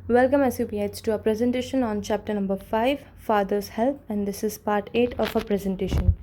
Welcome SUPH to a presentation on chapter number 5, Father's Help, and this is part 8 of our presentation.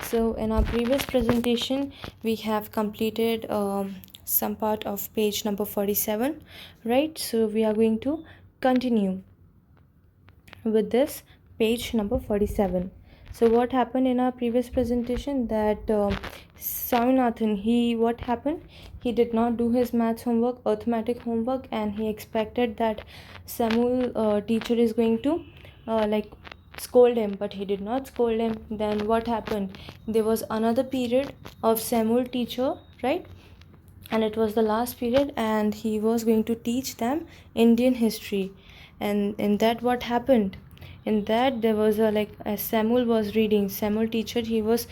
So in our previous presentation, we have completed some part of page number 47, right? So we are going to continue with this page number 47. So what happened in our previous presentation that Swaminathan, what happened? He did not do his maths homework, arithmetic homework, and he expected that Samuel teacher is going to scold him, but he did not scold him. Then what happened? There was another period of Samuel teacher, right? And it was the last period, and he was going to teach them Indian history. And in that, what happened? In that, there was as Samuel was reading, Samuel teacher, he was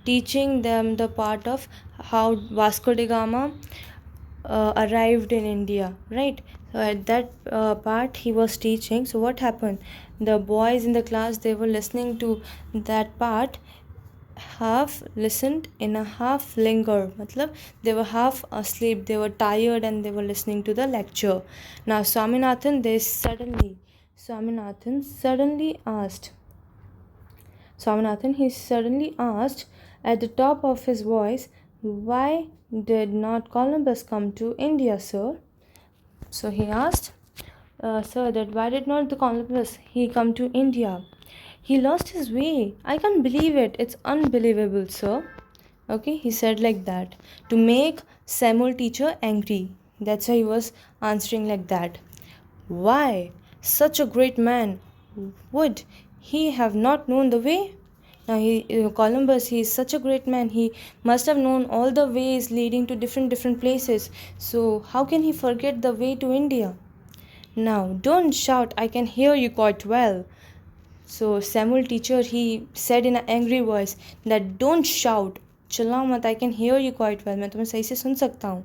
teaching them the part of how Vasco da Gama arrived in India, right? So at that part he was teaching. So what happened? The boys in the class, they were listening to that part, half listened in a half linger, matlab they were half asleep, they were tired, and they were listening to the lecture. Now Swaminathan he suddenly asked at the top of his voice, why did not Columbus come to India, sir? So he asked, sir, that why did not the Columbus he come to India? He lost his way. I can't believe it. It's unbelievable, sir. Okay, he said like that to make Samuel teacher angry. That's why he was answering like that. Why? Such a great man. Would he have not known the way? Now Columbus, he is such a great man. He must have known all the ways leading to different places. So how can he forget the way to India? Now, don't shout. I can hear you quite well. So Samuel teacher, he said in an angry voice that don't shout. चिल्लाओ मत. I can hear you quite well. मैं तुम्हें सही से सुन सकता हूँ.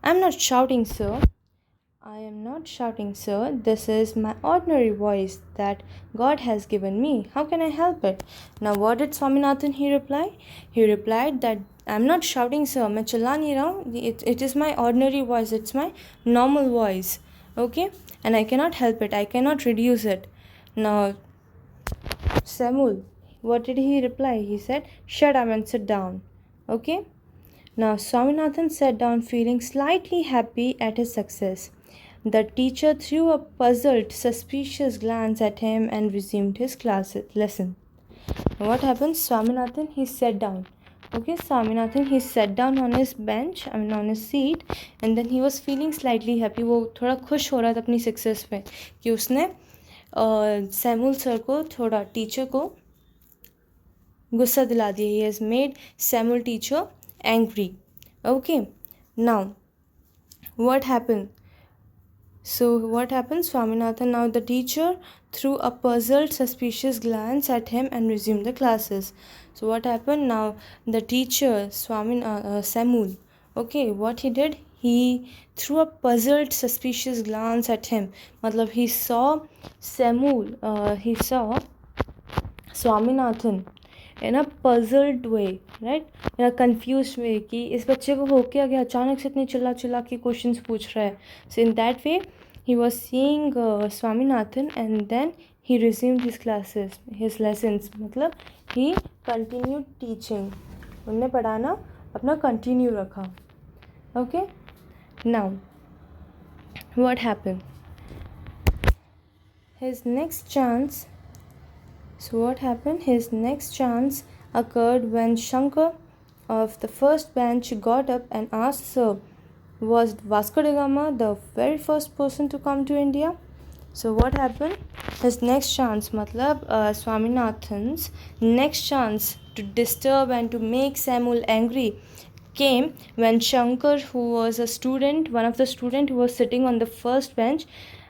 I'm not shouting, sir. I am not shouting, sir. This is my ordinary voice that God has given me. How can I help it? Now, what did Swaminathan he reply? He replied that I'm not shouting, sir. मैं चिल्ला नहीं रहा हूँ. It is my ordinary voice. It's my normal voice. Okay? And I cannot help it. I cannot reduce it. Now, Samuel, what did he reply? He said, shut up and sit down. Okay? Now, Swaminathan sat down feeling slightly happy at his success. The teacher threw a puzzled, suspicious glance at him and resumed his lesson. Now, what happened? Swaminathan, he sat down. Okay, Swaminathan, he sat down on his bench, on his seat, and then he was feeling slightly happy. वो थोड़ा खुश हो रहा था अपनी success पे कि उसने सैमुअल सर को थोड़ा टीचर को गुस्सा दिला दिया. He has made Samuel teacher angry. Okay, now what happened? So what happened? Swaminathan, now the teacher threw a puzzled, suspicious glance at him and resumed the classes. So what happened? Now the teacher, Samuel, okay, what he did? He threw a puzzled, suspicious glance at him. Matlab he saw he saw Swaminathan in a puzzled way, right? In a confused way कि इस बच्चे को हो क्या गया, अचानक से इतने चिल्ला के क्वेश्चंस पूछ रहा है. So in that way he was seeing Swaminathan, and then he resumed his lessons. मतलब he continued teaching. उन्होंने पढ़ाना अपना continue रखा. Okay? Now, what happened? His next chance occurred when Shankar of the first bench got up and asked, sir, was Vasco da Gama the very first person to come to India? So what happened? His next chance, Swaminathan's next chance to disturb and to make Samuel angry came when Shankar, who was one of the students who was sitting on the first bench,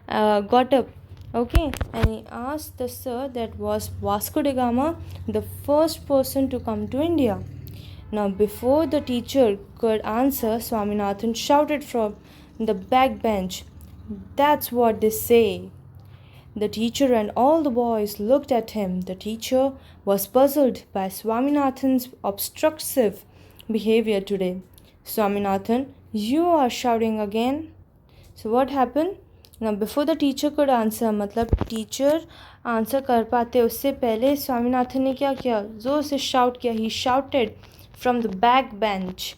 got up. Okay, and he asked the sir that was Vasco da Gama the first person to come to India. Now, before the teacher could answer, Swaminathan shouted from the back bench, that's what they say. The teacher and all the boys looked at him. The teacher was puzzled by Swaminathan's obstructive behavior today. Swaminathan, you are shouting again. So what happened? Now before the teacher could answer, मतलब teacher answer कर पाते उससे पहले स्वामीनाथन ने क्या किया, जोर से शाउट किया. He shouted from the back bench.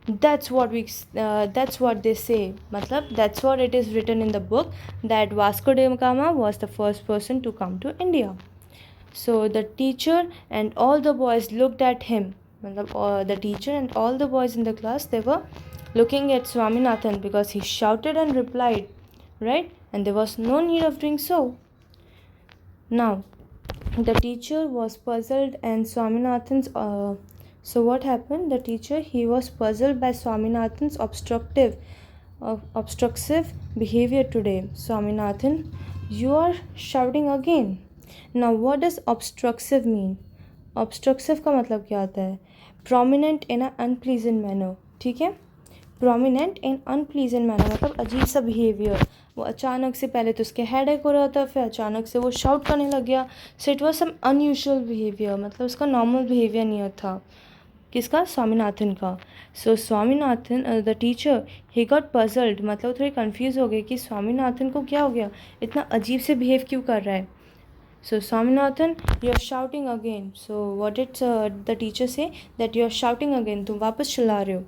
That's what they say. मतलब that's what it is written in the book, that Vasco da Gama was the first person to come to India. So the teacher and all the boys looked at him. मतलब the teacher and all the boys in the class, they were looking at Swaminathan because he shouted and replied, right? And there was no need of doing so. Now the teacher was puzzled and Swaminathan's so what happened, the teacher, he was puzzled by Swaminathan's obstructive behavior today. Swaminathan, you are shouting again. Now what does obstructive mean? Obstructive का मतलब क्या आता है? Prominent in an unpleasant manner. ठीक है, prominent in unpleasant manner, मतलब अजीब सा बिहेवियर. वो अचानक से, पहले तो उसके हेडेक हो रहा था, फिर अचानक से वो शाउट करने लग गया. So it was some unusual behaviour, मतलब उसका नॉर्मल बिहेवियर नहीं था. किसका? स्वामीनाथन का. So Swaminathan the teacher, he got puzzled, मतलब थोड़ी कन्फ्यूज़ हो गई कि स्वामीनाथन को क्या हो गया, इतना अजीब से बिहेव क्यों कर रहा है. So Swaminathan, you are shouting again. So what did the teacher say? That you are shouting again. तुम वापस चिल्ला रहे हो.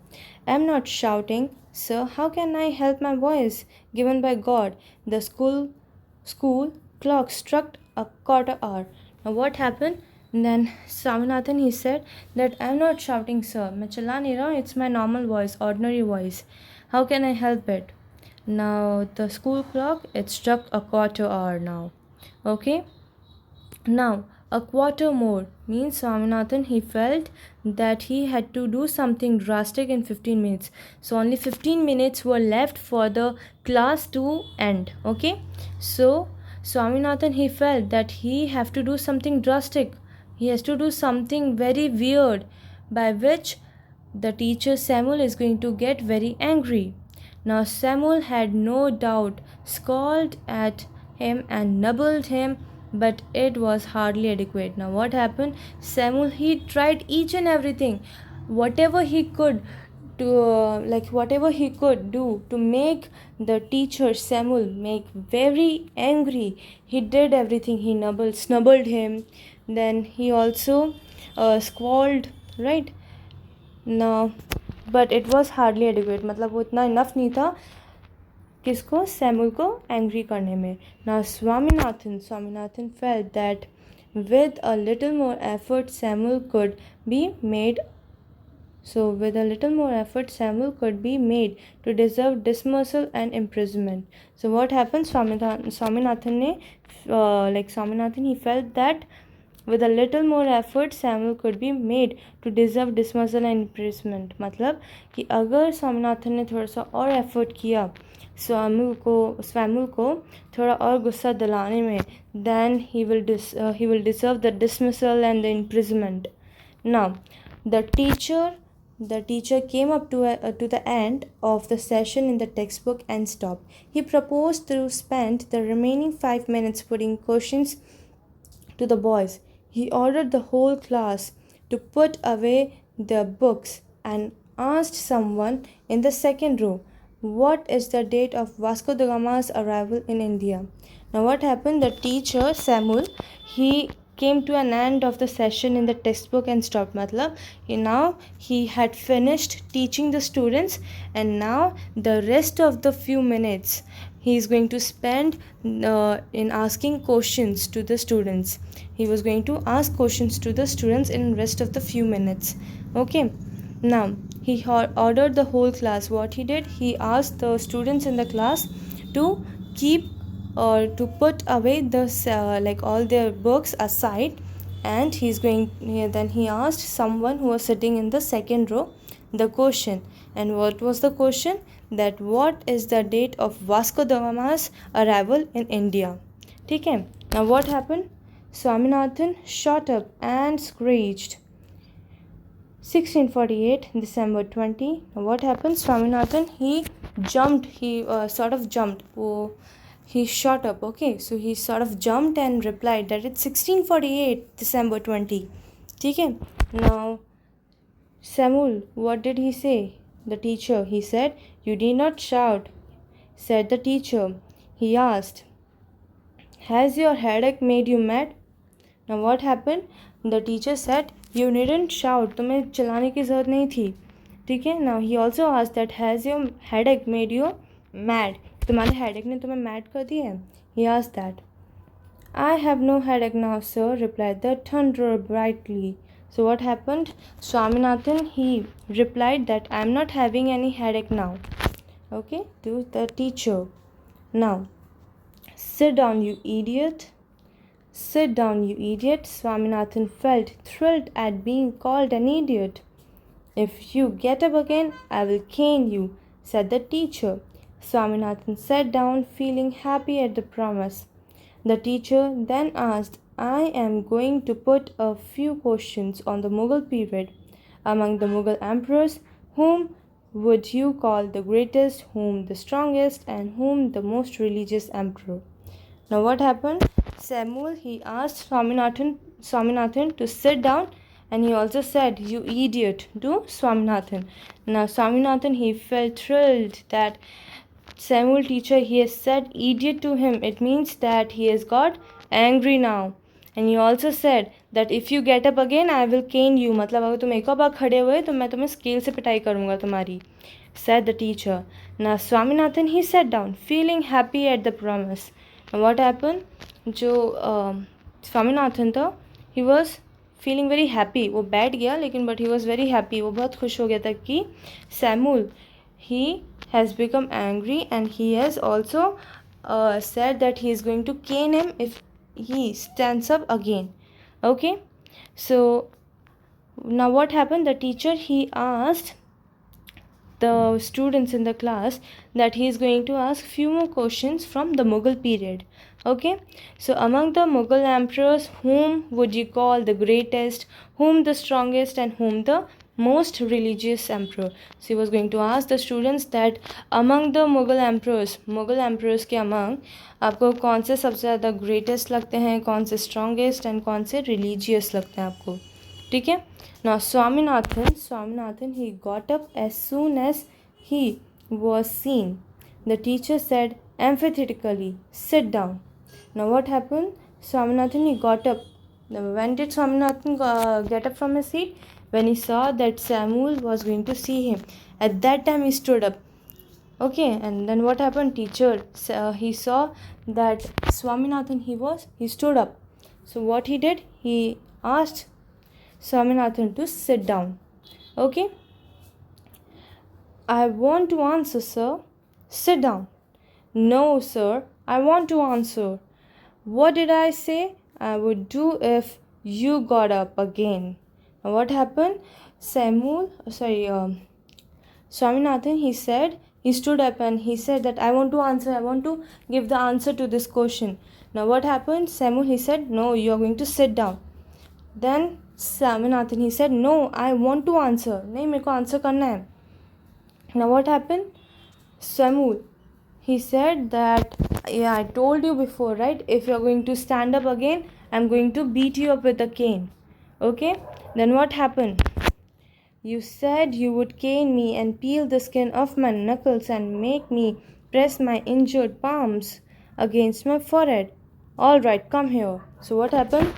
I am not shouting, sir. How can I help my voice given by God? The school clock struck a quarter hour. Now what happened? And then Swaminathan, he said that I am not shouting, sir. मैं चिल्ला नहीं रहा हूँ. It's my normal voice, ordinary voice. How can I help it? Now the school clock, it struck a quarter hour now. Okay. Now, a quarter more means Swaminathan, he felt that he had to do something drastic in 15 minutes. So, only 15 minutes were left for the class to end. Okay. So, Swaminathan, he felt that he have to do something drastic. He has to do something very weird by which the teacher Samuel is going to get very angry. Now, Samuel had no doubt scolded at him and nibbled him, but it was hardly adequate. Now what happened? Samuel, he tried each and everything, whatever he could to whatever he could do to make the teacher Samuel make very angry. He did everything. He snubbled him, then he also squalled, right? Now but it was hardly adequate, मतलब वो इतना enough नहीं था किसको? Samuel को angry करने में. Now Swaminathan felt that with a little more effort Samuel could be made. So with a little more effort Samuel could be made to deserve dismissal and imprisonment. So what happened? Swaminathan ने Swaminathan, he felt that with a little more effort Samuel could be made to deserve dismissal and imprisonment. मतलब कि अगर स्वामीनाथन ने थोड़ा सा और effort किया स्वैमुल को थोड़ा और गुस्सा दिलाने में, then he will deserve the dismissal and the imprisonment. Now the teacher came up to the end of the session in the textbook and stopped. He proposed to spend the remaining 5 minutes putting questions to the boys. He ordered the whole class to put away their books and asked someone in the second row, what is the date of Vasco da Gama's arrival in India? Now what happened? The teacher Samuel, he came to an end of the session in the textbook and stopped. Matlab, now he had finished teaching the students, and now the rest of the few minutes he is going to spend in asking questions to the students. He was going to ask questions to the students in rest of the few minutes. Okay. Now he ordered the whole class. What he did, he asked the students in the class to keep or to put away the all their books aside, and then he asked someone who was sitting in the second row the question. And what was the question? That what is the date of Vasco da Gama's arrival in India? Okay. Now what happened? Swaminathan shot up and screeched, 1648 December 20. Now what happened? Swaminathan, he jumped. He sort of jumped. He shot up. Okay, so he sort of jumped and replied that it's 1648 December 20. Okay. Now Samuel, what did he say? The teacher, he said, you did not shout, said the teacher. he asked, "Has your headache made you mad?" Now what happened? The teacher said, "You needn't shout. तुम्हें चिल्लाने की ज़रूरत नहीं थी." ठीक है. Now he also asked that, "Has your headache made you mad?" तुम्हारे headache ने तुम्हें mad कर दिया है? He asked that. "I have no headache now, sir," replied the thunderer brightly. So what happened? Swaminathan, he replied that, "I am not having any headache now." Okay, to the teacher. Now, "Sit down, you idiot." "Sit down, you idiot." Swaminathan felt thrilled at being called an idiot. "If you get up again, I will cane you," said the teacher. Swaminathan sat down, feeling happy at the promise. The teacher then asked, "I am going to put a few questions on the Mughal period. Among the Mughal emperors, whom would you call the greatest, whom the strongest, and whom the most religious emperor?" Now what happened? Samuel, he asked Swaminathan to sit down, and he also said, "You idiot," to Swaminathan. Now Swaminathan, he felt thrilled that Samuel teacher, he has said idiot to him. It means that he has got angry now. And he also said that if you get up again, I will cane you. मतलब अगर तुम एक और बार खड़े हुए तो मैं तुम्हें स्केल से पिटाई करूँगा तुम्हारी, said the teacher. Now Swaminathan, he sat down, feeling happy at the promise. Now what happened? जो स्वामीनाथन था, he was feeling very happy. वो बैठ गया लेकिन but he was very happy. वो बहुत खुश हो गया था कि Samuel, he has become angry and he has also said that he is going to cane him if he stands up again. Okay, so now what happened? The teacher, he asked the students in the class that he is going to ask few more questions from the Mughal period. Okay, so among the Mughal emperors, whom would you call the greatest, whom the strongest, and whom the most religious emperor? So he was going to ask the students that among the Mughal emperors के among आपको कौन से सबसे ज़्यादा greatest लगते हैं, कौन से strongest and कौन से religious लगते हैं आपको. ठीक है. Now Swaminathan, he got up as soon as he was seen. The teacher said emphatically, "Sit down." Now what happened? Swaminathan, he got up. Now when did Swaminathan get up from his seat? When he saw that Samuel was going to see him. At that time he stood up. Okay, and then what happened? Teacher, he saw that Swaminathan, he stood up. So what he did? He asked Swaminathan to sit down. Okay. "I want to answer, sir." "Sit down." "No, sir, I want to answer." "What did I say I would do if you got up again?" Now what happened? Swaminathan, he stood up and he said that I want to give the answer to this question. Now what happened? Samuel, he said, "No, you are going to sit down." Then Swaminathan, he said, "No, I want to answer." नहीं, मेरे को answer करना है. Now what happened? Samuel, he said that, "Yeah, I told you before, right? If you are going to stand up again, I'm going to beat you up with a cane." Okay? Then what happened? "You said you would cane me and peel the skin off my knuckles and make me press my injured palms against my forehead. All right, come here." So what happened?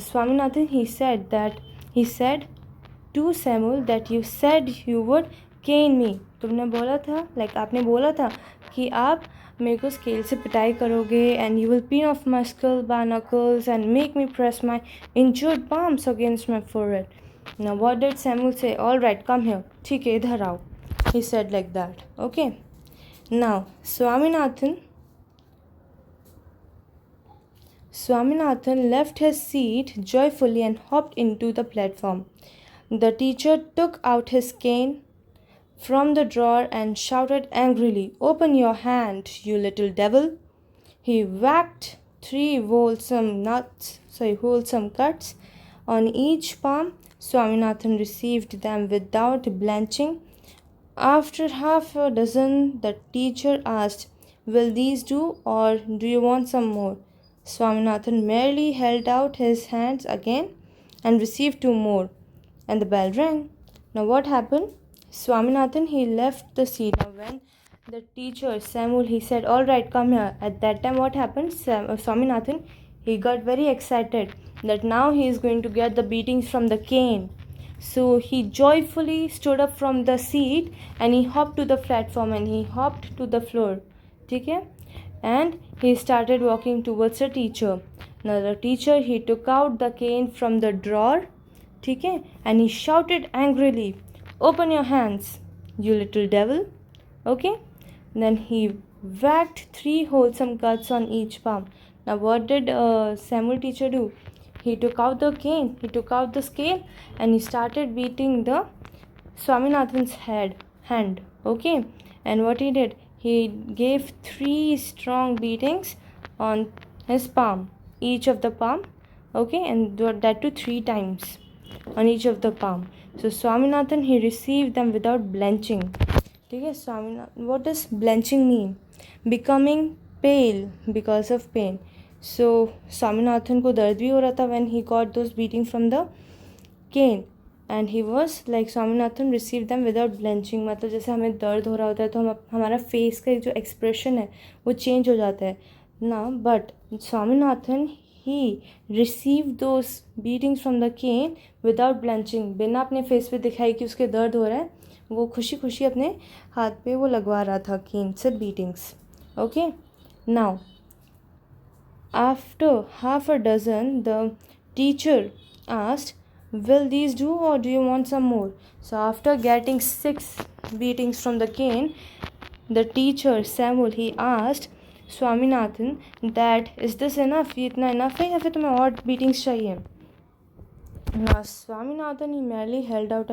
Swaminathan, he said to Samuel that you said you would cane me. तुमने बोला था, आपने बोला था कि आप मेरे को स्केल से पिटाई करोगे and you will pin off my skull by knuckles and make me press my injured palms against my forehead. Now what did Samuel say? "All right, come here." ठीक है, इधर आओ. He said like that. Okay. Now Swaminathan left his seat joyfully and hopped into the platform. The teacher took out his cane from the drawer and shouted angrily, "Open your hand, you little devil." He whacked 3 wholesome cuts on each palm. Swaminathan received them without blenching. After half a dozen, the teacher asked, "Will these do, or do you want some more?" Swaminathan merely held out his hands again and received 2 more, and the bell rang. Now what happened? Swaminathan, he left the seat. Now when the teacher Samuel, he said, all right, come here. At that time, what happened? Swaminathan, he got very excited that now he is going to get the beatings from the cane. So he joyfully stood up from the seat and he hopped to the platform and he hopped to the floor. Okay? And he started walking towards the teacher. Now the teacher, he took out the cane from the drawer. Okay? And he shouted angrily, open your hands, you little devil. Okay? Then he whacked 3 wholesome cuts on each palm. Now what did Samuel teacher do? He took out the cane, he took out the scale and he started beating the Swaminathan's hand. Okay? And what he did? He gave 3 strong beatings on his palm, each of the palm. Okay? And that too 3 times on each of the palm. So Swaminathan, he received them without blenching. Okay, Swaminathan, what does blenching mean? Becoming pale because of pain. So Swaminathan को दर्द भी हो रहा था when he got those beatings from the cane, and he was like Swaminathan received them without blenching. मतलब जैसे हमें दर्द हो रहा होता है तो हम हमारा फेस का जो एक्सप्रेशन है वो चेंज हो जाता है ना, but Swaminathan, he received those beatings from the cane without blenching. बिना अपने फेस पे दिखाई कि उसके दर्द हो रहा है, वो खुशी खुशी अपने हाथ पे वो लगवा रहा था cane से beatings. Okay, now after half a dozen, the teacher asked, will these do or do you want some more? So after getting 6 beatings from the cane, the teacher Samuel, he asked Swaminathan that is this enough? ये इतना enough है या फिर तुम्हें और beatings चाहिए? Now Swaminathan, he merely held out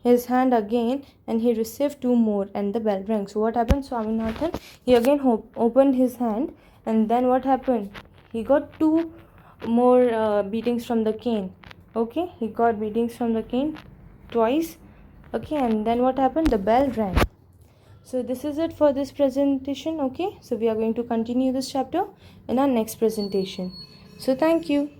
his hand again and he received 2 more and the bell rang. So what happened? Swaminathan, he again opened his hand and then what happened? He got 2 more beatings from the cane. Okay, he got beatings from the cane twice. Okay, and then what happened? The bell rang. So this is it for this presentation. Okay, so we are going to continue this chapter in our next presentation. So thank you.